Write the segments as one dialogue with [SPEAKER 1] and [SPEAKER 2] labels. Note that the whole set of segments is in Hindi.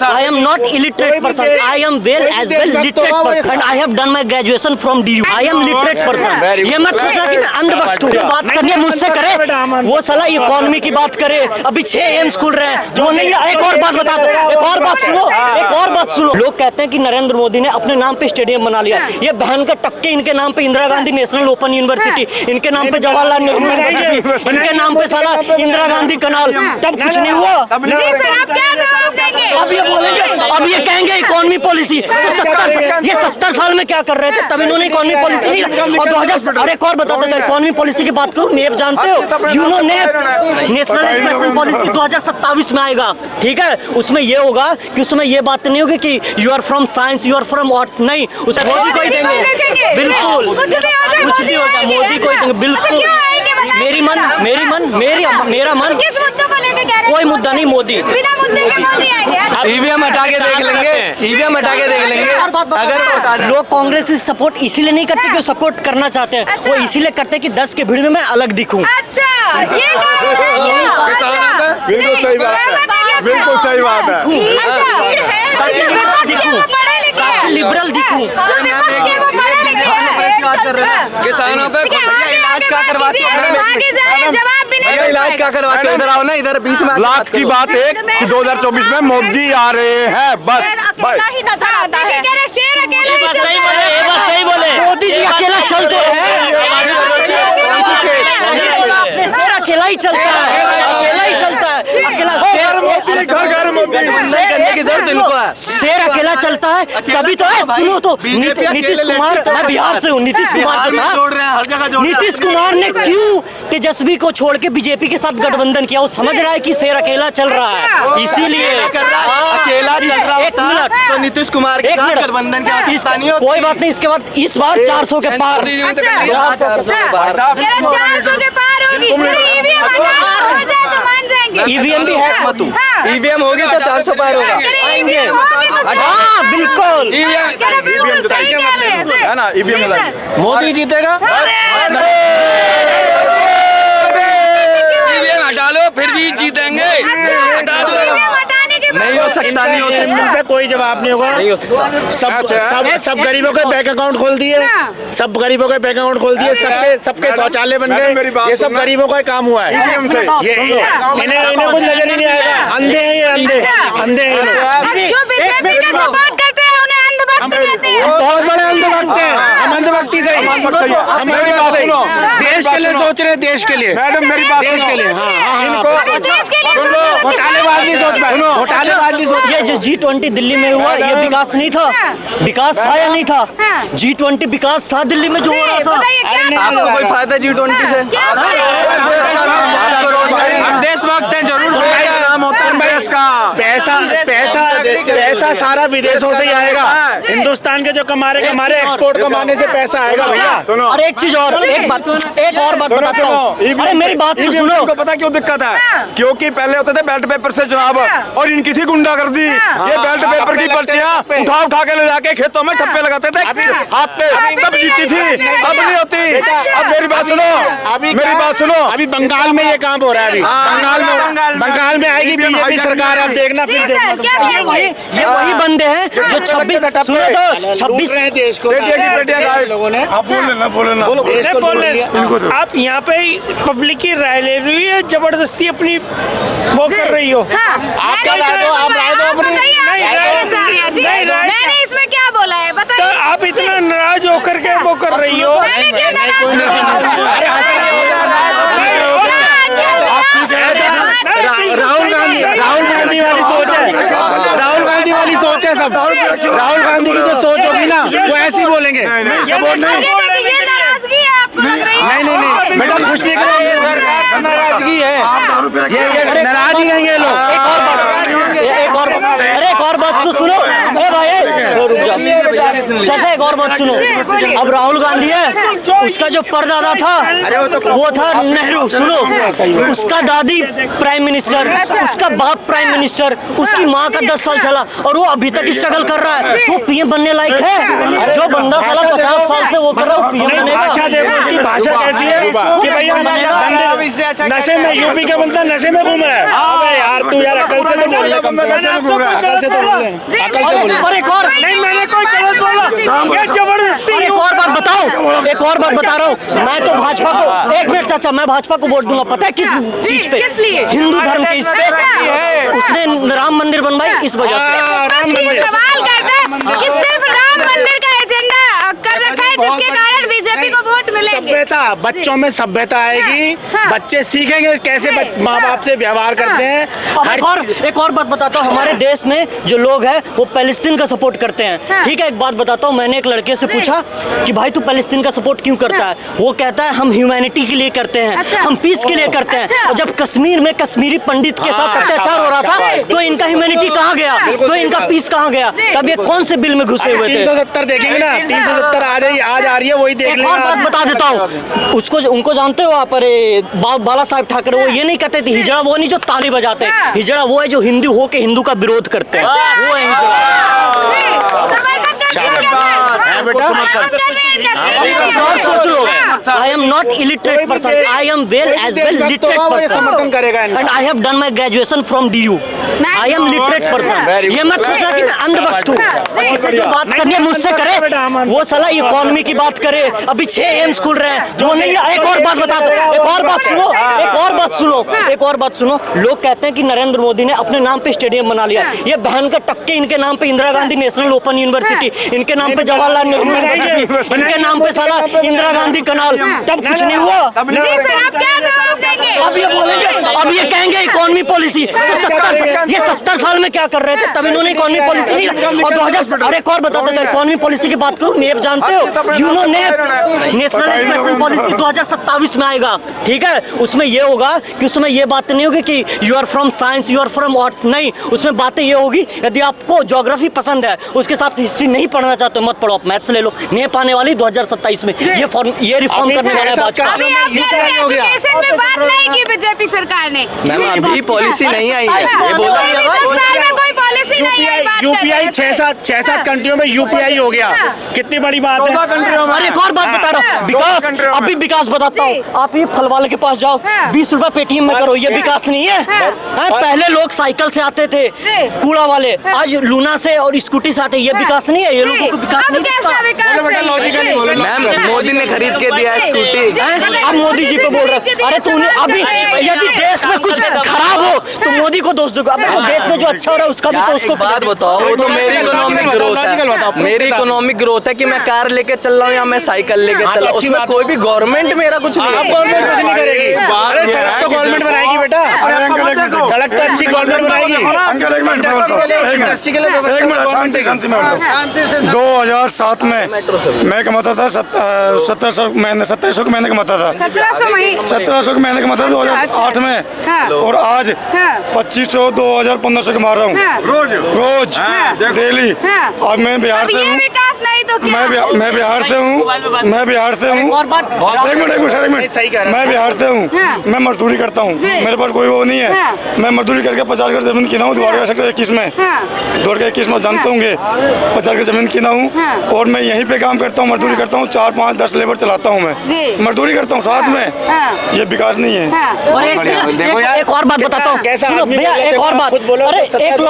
[SPEAKER 1] I am not illiterate person. I am well as well literate person. And I have done my graduation from DU. I am literate person. ये मत सोचना कि मैं अंधभक्त हूँ। बात करनी है मुझसे करे, वो साला इकोनॉमी की बात करे। अभी 6 एम्स खुल रहे हैं, जो नहीं है। एक और बात बता दो, एक और बात सुनो, एक और बात सुनो। लोग कहते हैं कि नरेंद्र मोदी ने अपने नाम पे स्टेडियम बना लिया। ये बहन का टक्के इनके नाम पे Indira Gandhi national open university, इनके नाम पे जवाहरलाल नेहरू यूनिवर्सिटी, इनके नाम पे साला इंदिरा गांधी कनाल, तब कुछ नहीं हुआ। अब ये बोलेंगे, अब ये कहेंगे इकोनॉमी पॉलिसी। तो 70 साल में क्या कर रहे थे? तब इन्होंने इकोनॉमी पॉलिसी नहीं। और 2000 और एक और बता दो, इकोनॉमी पॉलिसी की बात करूँ, नेप जानते हो? You know NEP, national education policy 2027 में आएगा, ठीक है? उसमें ये होगा कि उसमें ये बात नहीं होगी कि you are from science, you are from arts, नहीं, उसमें मोदी को ही देंगे। बिल्कुल कुछ भी हो जाए मोदी को ही देंगे। बिल्कुल मेरा मन
[SPEAKER 2] किस मुद्दों को लेकर कह रहे हैं?
[SPEAKER 1] कोई मुद्दा नहीं, मोदी।
[SPEAKER 2] बिना मुद्दे के मोदी आएंगे।
[SPEAKER 3] ईवीएम हटा के देख लेंगे, ईवीएम हटा के देख लेंगे।
[SPEAKER 1] अगर लोग कांग्रेस से सपोर्ट इसीलिए नहीं करते कि वो सपोर्ट करना चाहते हैं, वो इसीलिए करते हैं कि 10 के भीड़ में मैं अलग दिखूं।
[SPEAKER 2] अच्छा, ये
[SPEAKER 4] बिल्कुल सही बात है, बिल्कुल सही बात है।
[SPEAKER 1] ताकि लिबरल दिखूं।
[SPEAKER 3] किसानों पे इलाज क्या करवाते हो?
[SPEAKER 2] जवाब भी नहीं,
[SPEAKER 3] इलाज क्या करवाते हो? इधर आओ ना, इधर बीच में।
[SPEAKER 4] लाख की बात एक कि 2024 में मोदी आ रहे हैं, बस
[SPEAKER 2] ही नजर आता है। शेर अकेला ही
[SPEAKER 1] सही बोले, ये बात सही बोले। मोदी जी अकेला चल तो अपने शेर अकेला ही चलता है, अकेला ही चलता है, अकेला
[SPEAKER 3] करने की जरूरत इनको है।
[SPEAKER 1] शेर अकेला चलता है। कभी तो सुनो तो नीतीश कुमार, मैं बिहार से हूँ, नीतीश कुमार नीतीश कुमार ने क्यों तेजस्वी को छोड़ के बीजेपी के साथ गठबंधन किया? वो समझ रहा है कि शेर अकेला चल रहा है, इसीलिए
[SPEAKER 3] अकेला चल रहा है। एक मिनट, तो नीतीश कुमार के साथ गठबंधन की आवश्यकता नहीं होती।
[SPEAKER 1] कोई बात नहीं, इसके बाद इस बार 400 के पार।
[SPEAKER 2] 400 के पार होगी।
[SPEAKER 1] ईवीएम भी है,
[SPEAKER 3] ईवीएम होगी तो 400 पार होगा।
[SPEAKER 1] हाँ बिल्कुल,
[SPEAKER 4] है ना, ईवीएम
[SPEAKER 5] मोदी जीतेगा।
[SPEAKER 3] ईवीएम हटा लो फिर भी जीतेंगे। हटा दो, नहीं हो सकता, नहीं हो सकता।
[SPEAKER 5] पे कोई जवाब नहीं होगा, नहीं हो सकता। सब गरीबों के बैंक अकाउंट खोल दिए, सब गरीबों के बैंक अकाउंट खोल दिए, सबके शौचालय बन गए। ये सब गरीबों का काम हुआ है। ये इन्हें कुछ नजर ही नहीं आएगा। अंधे हैं ये, अंधे हैं।
[SPEAKER 2] जो बीजेपी का सपोर्ट करते हैं उन्हें अंधभक्त कहते हैं।
[SPEAKER 5] बहुत बड़े अंधभक्त हैं हम। अंधभक्ति से देश के लिए सोच रहे हैं, देश के लिए,
[SPEAKER 4] मैडम मेरी बात
[SPEAKER 5] देश के लिए।
[SPEAKER 4] इनको
[SPEAKER 5] घोटालेबाज नहीं सोच पाए, घोटालेबाज नहीं सोच।
[SPEAKER 1] ये जो G20 दिल्ली में हुआ, ये विकास नहीं था? विकास था या नहीं था? G20 विकास था दिल्ली में जो हो रहा था।
[SPEAKER 3] आपको कोई फायदा G20 से? हम देशभक्त हैं, जरूर
[SPEAKER 4] देश का
[SPEAKER 5] पैसा सारा विदेशों से ही आएगा। हिंदुस्तान के जो कमारे एक्सपोर्ट कमाने से पैसा आएगा भैया।
[SPEAKER 1] और एक चीज और, एक और बात बताता हूँ। अरे मेरी बात तो सुनो।
[SPEAKER 4] इनको पता क्यों दिक्कत है? क्योंकि पहले होते थे बैलेट पेपर से चुनाव, और इनकी थी गुंडागर्दी। ये बैलेट पेपर की पर्चियां उठा के ले जाके खेतों में ठप्पे लगाते थे हाथ पे, तब जीती थी, अब नहीं होती। अब मेरी बात सुनो, मेरी बात सुनो।
[SPEAKER 5] अभी बंगाल में ये काम हो रहा है। अभी बंगाल में आएगी बीजेपी सरकार, अब देखना फिर देखना।
[SPEAKER 1] ये वही बंदे हैं जो 26 सुनो तो 26
[SPEAKER 5] देश को लोगों ने।
[SPEAKER 4] आप बोलना
[SPEAKER 5] देश को बोल रहे हैं।
[SPEAKER 6] आप यहाँ पे पब्लिक की राय ले रही है, जबरदस्ती अपनी वो कर रही हो।
[SPEAKER 5] आप क्या राय दो, आप राय दो अपनी।
[SPEAKER 2] मैंने इसमें क्या बोला है
[SPEAKER 6] तो
[SPEAKER 2] बताइए?
[SPEAKER 6] आप इतना नाराज होकर के वो कर रही हो।
[SPEAKER 5] राहुल गांधी वाली सोच है, राहुल गांधी वाली सोच है सब। राहुल गांधी की जो सोच होगी ना, वो ऐसी बोलेंगे। सपोर्ट नहीं, नहीं बेटा, खुश नहीं करेंगे, नाराजगी है, ये नाराज ही रहेंगे लोग।
[SPEAKER 1] एक और बात सुनो। ए भाई रुक जाओ। चाचा एक और बात सुनो, अब राहुल गांधी है, उसका जो परदादा था वो था नेहरू, सुनो, उसका दादी प्राइम मिनिस्टर, उसका बाप प्राइम मिनिस्टर, उसकी माँ का 10 साल चला और वो अभी तक स्ट्रगल कर रहा है, तो पीएम बनने लायक है? जो बंदा साला 50 साल से वो कर रहा है, पीएम बनेगा?
[SPEAKER 6] भाषा देखो, उसकी भाषा कैसी है कि भैया नशे में, यूपी का बंदा नशे में घूम रहा है। अबे यार तू यार अकल से तो बोल ले, अकल से तो बोल ले, अकल से बोल ले।
[SPEAKER 1] और एक और
[SPEAKER 6] नहीं, मैंने कोई गलत बोला, ये जबरदस्ती।
[SPEAKER 1] एक और बात बताओ, एक और बात बता रहा हूँ, मैं तो भाजपा को, एक मिनट चाचा, मैं भाजपा को वोट दूंगा, पता है किस चीज पे?
[SPEAKER 2] किस लिए?
[SPEAKER 1] हिंदू धर्म के इस पे, उसने राम मंदिर बनवाई इस वजह से।
[SPEAKER 2] सवाल करता है कि सिर्फ राम मंदिर का एजेंडा कर रखा है जिसके कारण बीजेपी को वोट मिलेंगे।
[SPEAKER 5] सभ्यता, बच्चों में सभ्यता आएगी, बच्चे सीखेंगे कैसे माँ बाप से व्यवहार करते हैं।
[SPEAKER 1] एक और बात बताता हूँ, हमारे देश में जो लोग हैं वो पैलेस्टीन का सपोर्ट करते हैं, ठीक है? एक बात बताता हूँ, मैंने एक लड़के से पूछा कि भाई तू पैलेस्टीन का सपोर्ट क्यों करता है? वो कहता है हम ह्यूमैनिटी के लिए करते हैं, हम पीस के लिए करते हैं। और जब कश्मीर में कश्मीरी पंडित के साथ अत्याचार हो रहा था तो इनका ह्यूमैनिटी कहाँ गया, तो इनका पीस कहाँ गया? तब ये कौन से बिल में घुसे हुए थे?
[SPEAKER 5] 370 देखेंगे ना, 370 आज आ रही है, वही देख लेना।
[SPEAKER 1] और बात बता देता हूँ, उसको उनको जानते हो आप? अरे बाला साहब ठाकरे, वो ये नहीं कहते थे हिजड़ा वो नहीं जो ताली बजाते हैं, हिजड़ा वो है जो हिंदू हो के हिंदू का विरोध करते हैं, वो है और सोच लो, I am not illiterate person, I am well as well literate person,
[SPEAKER 5] समर्थन करेगा
[SPEAKER 1] and I have done my graduation from DU, I am literate person. ये मत सोचना कि मैं अंधभक्त हूँ, जो बात करनी है मुझसे करे, वो साला इकोनॉमी की बात करे, अभी 6 एम्स खुल रहे हैं, वो नहीं। एक और बात बता दो, एक और बात सुनो, एक और बात सुनो, एक और बात सुनो, लोग कहते हैं कि नरेंद्र मोदी ने अपने नाम पे स्टेडियम बना लिया, ये बहन का टक्के इनके नाम पे Indira Gandhi national open university, इनके नाम पे जवाहरलाल नेहरू यूनिवर्सिटी, इनके नाम पे साला इंदिरा गांधी कनाल, तब कुछ नहीं हुआ।
[SPEAKER 2] आप क्या जवाब देंगे?
[SPEAKER 1] अब ये बोलेंगे, अब ये कहेंगे इकोनॉमी पॉलिसी, तो 70 साल में क्या कर रहे थे? तब इन्होंने इकोनॉमी पॉलिसी नहीं, और 2000, और एक और बता देता हूं, इकोनॉमी पॉलिसी की बात करूं, नेप जानते हो? You know NEP, national education policy 2027 में आएगा, ठीक है? उसमें ये होगा कि उसमें ये बात नहीं होगी कि you are from science, you are from arts, नहीं, उसमें बातें ये होगी यदि आपको ज्योग्राफी पसंद है, उसके साथ हिस्ट्री नहीं पढ़ना चाहते मत पढ़ो, आप मैथ्स ले लो। नेप आने वाली 2027 में, ये रिफॉर्म करने वाला है भाजपा।
[SPEAKER 2] अभी आप कह रहे हैं एजुकेशन में बात नहीं की बीजेपी सरकार ने,
[SPEAKER 3] मैम अभी पॉलिसी नहीं आई है, ये बोल रहा है।
[SPEAKER 2] 10 साल में कोई पॉलिसी नहीं आई।
[SPEAKER 5] यूपीआई 6-7 कंट्रियों में यूपीआई हो गया, कितनी बड़ी बात है।
[SPEAKER 1] अरे एक और बात बता रहा हूँ, विकास, अभी विकास बताता हूँ, आप ये फल वाले के पास जाओ, 20 रुपए पेटीएम में करो, ये विकास नहीं है? पहले लोग साइकिल से आते थे कूड़ा वाले, आज लूना से और स्कूटी से आते, ये विकास नहीं है? ये लोगों को विकास नहीं दिखता।
[SPEAKER 3] मैम मोदी ने खरीद के दिया है स्कूटी,
[SPEAKER 1] अब मोदी जी को बोल रहे, अरे तूने अभी, यदि देश में कुछ खराब हो तो मोदी को दोष दोगे, अबे तो देश में जो अच्छा हो रहा है उसका भी तो उसको
[SPEAKER 3] बात बताओ। वो तो मेरी इकोनॉमिक ग्रोथ है, मेरी इकोनॉमिक ग्रोथ है कि मैं कार लेके चल रहा हूँ या मैं साइकिल लेके चल रहा हूँ, उसमें कोई भी गवर्नमेंट मेरा कुछ नहीं है।
[SPEAKER 5] गवर्नमेंट कुछ नहीं करेगी, अरे सड़क तो गवर्नमेंट बनाएगी बेटा, सड़क तो अच्छी गवर्नमेंट बनाएगी।
[SPEAKER 4] 2007 में मैं कमाता था 2700 के महीने कमाता था, 1700 के महीने कमाता था 2008 में, और आज 2500 2000 1500 कमा रहा हूँ रोज डेली। और मैं बिहार से हूँ, मैं बिहार से हूँ, मैं बिहार से हूँ, एक मिनट, मैं बिहार से हूँ, मैं मजदूरी करता हूँ, मेरे पास कोई वो नहीं है, मैं मजदूरी करके 50 एकड़ जमीन किना हूँ द्वारका सेक्टर 21 में, द्वारका 21 में जानते होंगे, 50 एकड़ जमीन किना हूँ, और मैं यहीं पे काम करता हूँ, मजदूरी करता हूँ, 4 5 10 लेबर चलाता हूँ, मैं मजदूरी करता हूँ साथ में, ये विकास नहीं है।
[SPEAKER 1] और एक और बात बताता हूँ, भैया एक और बात, अरे एक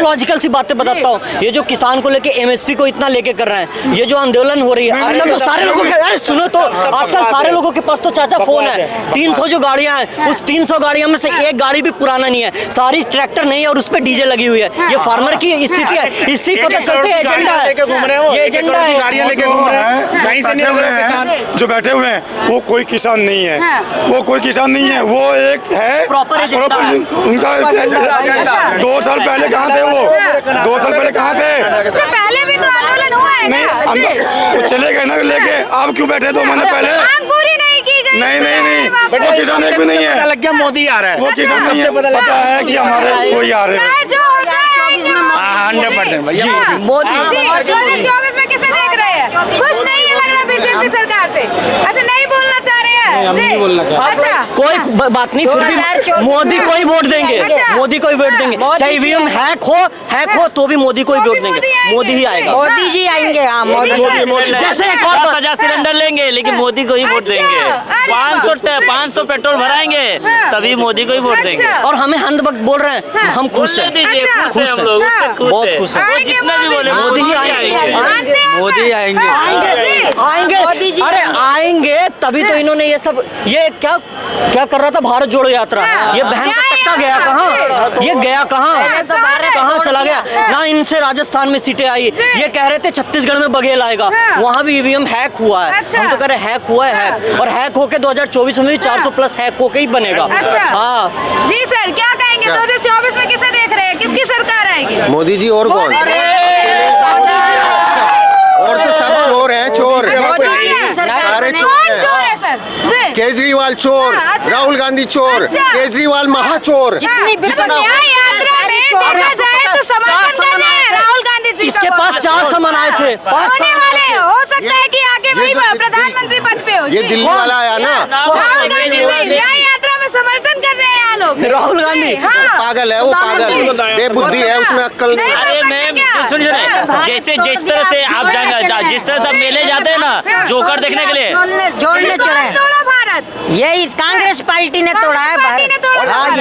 [SPEAKER 1] लॉजिकल सी बातें बताता हूँ, ये जो किसान को लेके MSP को इतना लेके कर रहे हैं, ये जो आंदोलन हो रही है आजकल, तो सारे लोगों के, अरे सुनो तो, आजकल सारे लोगों के पास तो चाचा फोन है, 300 जो गाड़ियां हैं, उस 300 गाड़ियों में से एक गाड़ी भी पुराना नहीं है, सारी ट्रैक्टर नहीं है और उस पर डीजे लगी हुई है। ये फार्मर की स्थिति है, इससे पता चलते है एजेंडा है, ये एजेंडा है,
[SPEAKER 5] गाड़ियां लेके घूम रहे हैं, कहीं से नहीं रहे किसान
[SPEAKER 4] जो बैठे हुए हैं वो कोई किसान नहीं है, वो कोई किसान नहीं है, वो एक है
[SPEAKER 1] प्रॉपर एजेंडा है
[SPEAKER 4] उनका। 2 साल पहले कहाँ थे वो, 2 साल पहले कहाँ थे?
[SPEAKER 2] पहले भी तो आंदोलन हुआ है
[SPEAKER 4] नहीं, वो चले गए ना लेके, आप क्यों बैठे 2 महीने पहले?
[SPEAKER 2] पूरी नहीं की गई।
[SPEAKER 4] नहीं, वो किसान एक भी नहीं है,
[SPEAKER 5] लग गया मोदी आ रहा है,
[SPEAKER 4] वो किसान नहीं है, पता है कि हमारे कोई आ रहे हैं।
[SPEAKER 5] 100% भैया
[SPEAKER 1] मोदी।
[SPEAKER 2] 2024 में हैं, खुश नहीं है लग रहा बीजेपी सरकार से। अच्छा, नहीं बोलना चाह रहे हैं जी। अच्छा,
[SPEAKER 1] कोई बात नहीं, फिर भी मोदी को ही वोट देंगे,
[SPEAKER 2] अच्छा।
[SPEAKER 1] मोदी को ही वोट देंगे, चाहे ईवीएम हैक हो तो भी मोदी को ही वोट देंगे, मोदी ही आएगा।
[SPEAKER 7] मोदी जी आएंगे। हाँ, मोदी।
[SPEAKER 1] जैसे एक और बात,
[SPEAKER 8] 10,000 सिलेंडर लेंगे लेकिन मोदी को ही वोट देंगे। 500 पेट्रोल भराएंगे तभी मोदी को ही वोट देंगे।
[SPEAKER 1] और हमें हर वक्त बोल रहे हैं हम खुश हैं,
[SPEAKER 8] खुश हैं हम लोग,
[SPEAKER 1] बहुत खुश हैं।
[SPEAKER 8] वो जितना भी बोले
[SPEAKER 1] मोदी ही आएंगे,
[SPEAKER 3] मोदी आएंगे।
[SPEAKER 1] आएंगे। अरे आएंगे तभी तो इन्होंने ये सब, ये क्या कर रहा था भारत जोड़ो यात्रा, ये बहन का सट्टा गया कहाँ, ये गया कहाँ चला गया ना। इनसे राजस्थान में सीटें आई, ये कह रहे थे छत्तीसगढ़ में बघेल आएगा, वहाँ भी ईवीएम हैक हुआ है। हम तो कह रहे हैक हुआ है, हैक, और हैक होके 2024 में भी 400 प्लस हैक होके ही बनेगा। हाँ
[SPEAKER 2] जी सर, क्या कहेंगे 2024 में किसे देख रहे हैं, किसकी सरकार आएगी?
[SPEAKER 9] मोदी जी और कौन? और तो सब चोर हैं, चोर सारे
[SPEAKER 2] चोर है सर जी।
[SPEAKER 9] केजरीवाल चोर, राहुल गांधी चोर, केजरीवाल महाचोर।
[SPEAKER 2] न्याय यात्रा में देखा जाए तो समर्थन कर रहे हैं राहुल गांधी जी।
[SPEAKER 1] इसके पास 4 सामान आए थे,
[SPEAKER 2] होने वाले हो सकता है कि आगे वही प्रधानमंत्री पद पे हो।
[SPEAKER 9] ये दिल्ली वाला आया ना,
[SPEAKER 2] राहुल गांधी जी न्याय यात्रा में समर्थन कर रहे हैं यहाँ लोग।
[SPEAKER 1] राहुल गांधी
[SPEAKER 9] पागल है वो, पागल बेबुद्धि है, उसमें अक्ल नहीं।
[SPEAKER 8] अरे मैम सुनिए, जैसे जिस तरह से आप जिस तरह से आप मेले जाते हैं ना जोकर देखने के लिए,
[SPEAKER 7] जोड़ने चढ़े।
[SPEAKER 2] तोड़ा भारत,
[SPEAKER 7] ये इस कांग्रेस पार्टी ने तोड़ा है भारत।
[SPEAKER 9] हाँ,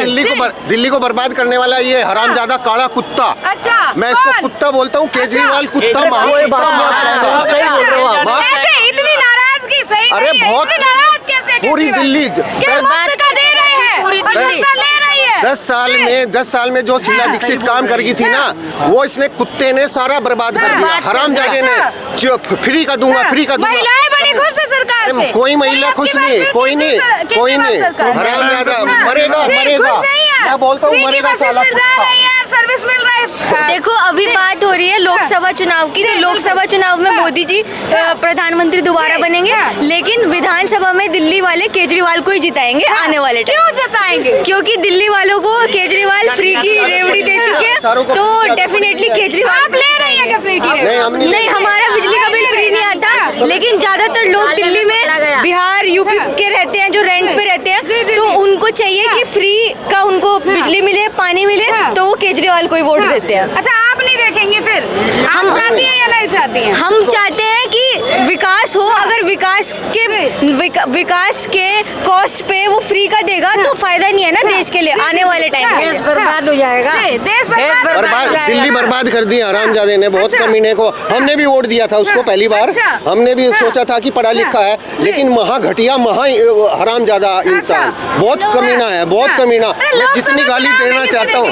[SPEAKER 9] दिल्ली को बर्बाद करने वाला ये हरामजादा काला कुत्ता।
[SPEAKER 2] अच्छा,
[SPEAKER 9] मैं इसको कुत्ता बोलता हूँ, केजरीवाल कुत्ता,
[SPEAKER 1] सही बोल रहे हो आप।
[SPEAKER 2] ऐसे इतनी नाराजगी सही
[SPEAKER 9] अरे
[SPEAKER 2] नहीं है,
[SPEAKER 9] बहुत,
[SPEAKER 2] इतनी नाराज कैसे
[SPEAKER 9] पूरी दिल्ली
[SPEAKER 2] क्या मुफ्त का दे रहे हैं,
[SPEAKER 7] पूरी
[SPEAKER 2] और
[SPEAKER 7] दिल्ली।
[SPEAKER 2] सस्ता ले रही है।
[SPEAKER 9] 10 साल में जो शीला दीक्षित काम कर गई थी ना, वो इसने कुत्ते ने सारा बर्बाद कर दिया। हरामजादे ने जो फ्री का दूंगा, फ्री का दूंगा।
[SPEAKER 2] महिलाएं बड़ी खुश है सरकार से।
[SPEAKER 9] कोई महिला खुश नहीं, कोई नहीं, कोई नहीं। हरामजादा मरेगा, मरेगा। मैं बोलता हूँ मरेगा साला कुत्ता।
[SPEAKER 2] सर्विस मिल रहा है।
[SPEAKER 10] देखो अभी बात हो रही है लोकसभा चुनाव की, तो लोकसभा चुनाव में मोदी जी प्रधानमंत्री दोबारा बनेंगे, लेकिन विधानसभा में दिल्ली वाले केजरीवाल को ही जिताएंगे आने वाले टाइम।
[SPEAKER 2] क्यों जिताएंगे?
[SPEAKER 10] क्योंकि दिल्ली वालों को केजरीवाल फ्री की रेवड़ी दे चुके हैं, तो डेफिनेटली केजरीवाल
[SPEAKER 2] आप ले रही है क्या फ्री की?
[SPEAKER 10] नहीं, हमारा बिजली का बिल फ्री नहीं आता, लेकिन ज्यादातर लोग दिल्ली में बिहार यूपी के रहते हैं जो रेंट पे रहते हैं, तो उनको चाहिए कि फ्री का उनको बिजली मिले, पानी मिले, तो वो केजरीवाल को ही वोट देते हैं।
[SPEAKER 2] अच्छा, आप नहीं देखेंगे फिर? हम चाहती हैं या नहीं चाहती हैं?
[SPEAKER 10] हम चाहते हैं कि विकास हो, अगर विकास के कॉस्ट पे वो फ्री का देगा तो फायदा नहीं है ना देश के लिए आने वाले टाइम में।
[SPEAKER 7] देश बर्बाद हो जाएगा।
[SPEAKER 2] देश बर्बाद।
[SPEAKER 9] दिल्ली बर्बाद कर दिया हरामजादे ने, बहुत कमीने को। हमने भी वोट दिया था उसको पहली बार, हमने भी सोचा था कि पढ़ा लिखा है, लेकिन महा घटिया, महा हरामजादा इंसान, बहुत कमीना है, बहुत कमीना। मैं जितनी गाली देना चाहता हूँ,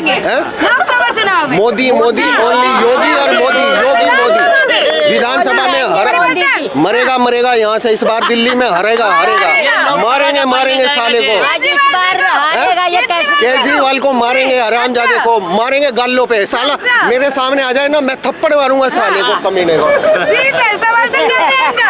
[SPEAKER 2] लोकसभा चुनाव में
[SPEAKER 9] मोदी मोदी ओनली, योगी और मोदी, योगी मोदी। विधानसभा में मरेगा, मरेगा यहाँ से, इस बार दिल्ली में हरेगा, मारेंगे, मारेंगे साले को।
[SPEAKER 7] इस बार हारेगा ये कैसे?
[SPEAKER 9] केजरीवाल को मारेंगे, हरामजादे को मारेंगे गालों पे। साला मेरे सामने आ जाए ना, मैं थप्पड़ मारूंगा साले को, कमीने को।
[SPEAKER 2] जी सर, समर्थन कर रहे हैं इनका।